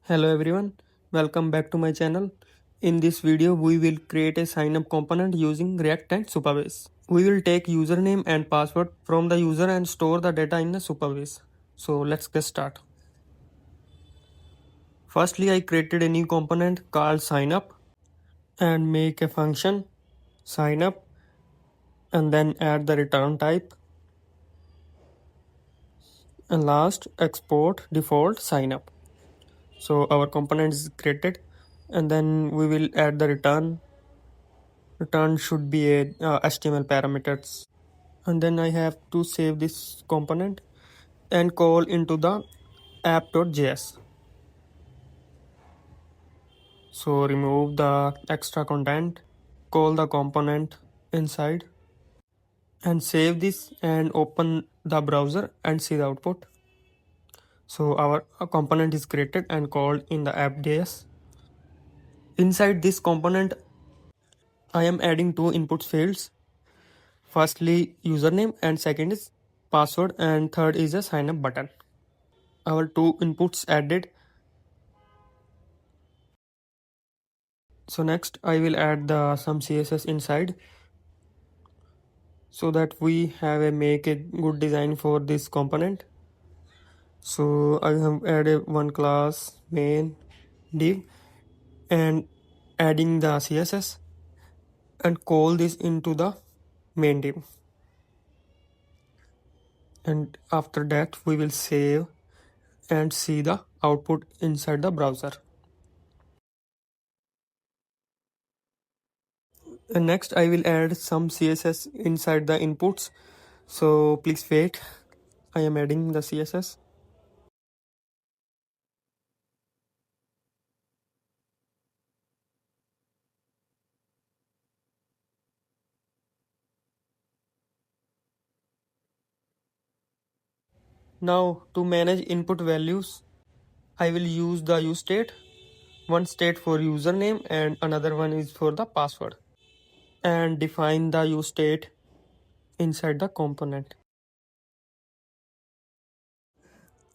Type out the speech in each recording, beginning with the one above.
Hello everyone, welcome back to my channel. In this video, we will create a sign up component using React and Supabase. We will take username and password from the user and store the data in the Supabase. So let's get started. Firstly, I created a new component called sign up and make a function sign up and then add the return type and last export default sign up. So our component is created and then we will add the return should be a HTML parameters, and then I have to save this component and call into the app.js. So remove the extra content, call the component inside and save this and open the browser and see the output. So our component is created and called in the app.js. Inside this component I am adding two input fields. Firstly username and second is password and third is a sign up button. Our two inputs added. So next I will add some CSS inside so that we have make a good design for this component. So I have added one class main div and adding the CSS and call this into the main div. And after that we will save and see the output inside the browser. And next I will add some CSS inside the inputs. So please wait. I am adding the CSS. Now to manage input values, I will use the use state. One state for username and another one is for the password. And define the use state inside the component.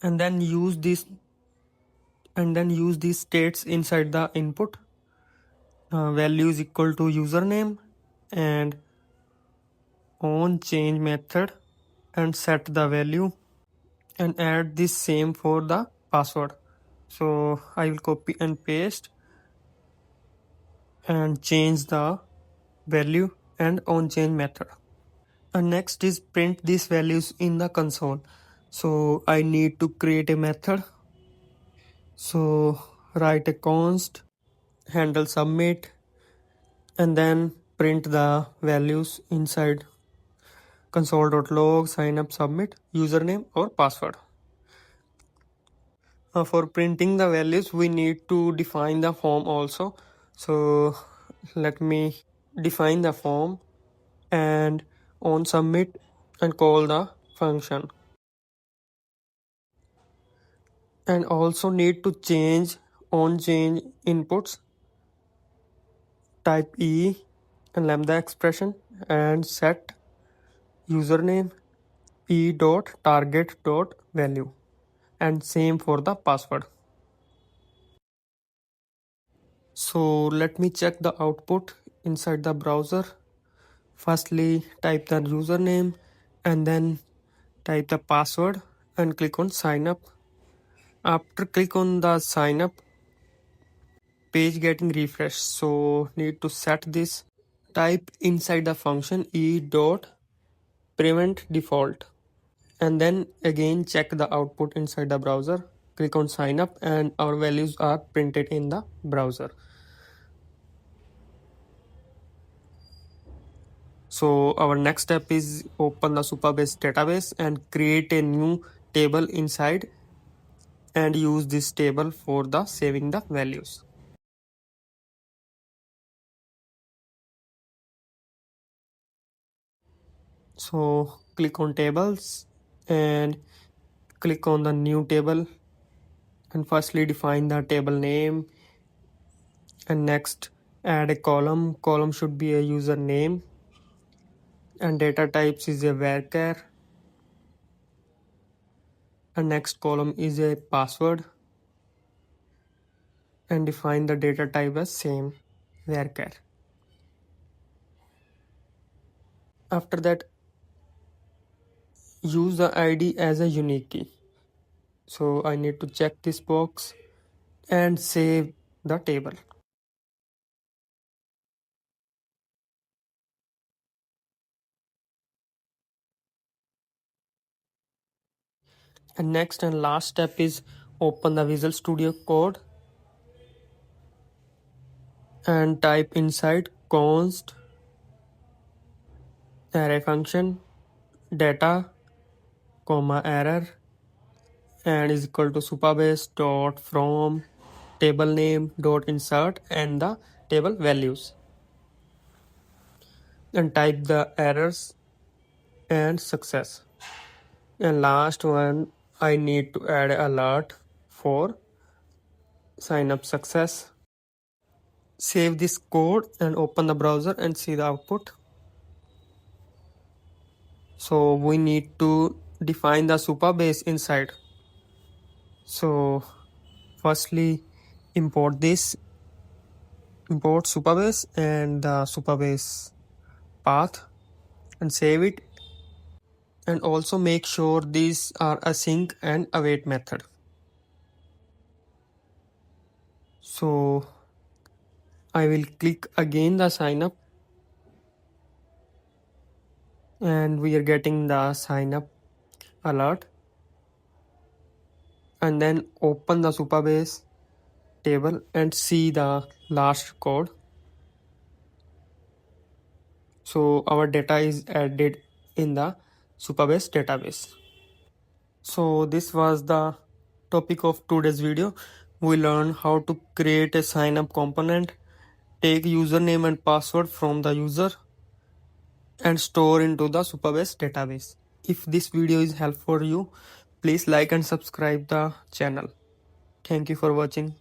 And then use these states inside the input. Value is equal to username and on change method and set the value and add this same for the password. So I will copy and paste and change the value and on change method. And next is print these values in the console. So I need to create a method. So write a const handle submit and then print the values inside console.log sign up submit username or password. For printing the values we need to define the form also. So let me define the form and on submit and call the function, and also need to change on change inputs type e and lambda expression and set username e dot target dot value and same for the password. So let me check the output inside the browser. Firstly type the username and then type the password and click on sign up. After click on the sign up, page getting refreshed, so need to set this. Type inside the function e dot prevent default and then again check the output inside the browser. Click on sign up and our values are printed in the browser. So our next step is open the Supabase database and create a new table inside and use this table for the saving the values. So click on tables and click on the new table and firstly define the table name and next add a column should be a username and data types is a varchar and next column is a password and define the data type as same varchar. After that, use the ID as a unique key. So I need to check this box and save the table. And next and last step is open the Visual Studio Code and type inside const array function data comma error and is equal to supabase dot from table name dot insert and the table values, and type the errors and success. And last one, I need to add alert for sign up success. Save this code and open the browser and see the output. So we need to define the supabase inside. So firstly, import supabase and the supabase path and save it, and also make sure these are async and await method. So I will click again the sign up and we are getting the sign up alert, and then open the supabase table and see the last code. So our data is added in the supabase database. So this was the topic of today's video. We learned how to create a sign up component, take username and password from the user and store into the Supabase database. If this video is helpful for you, please like and subscribe the channel. Thank you for watching.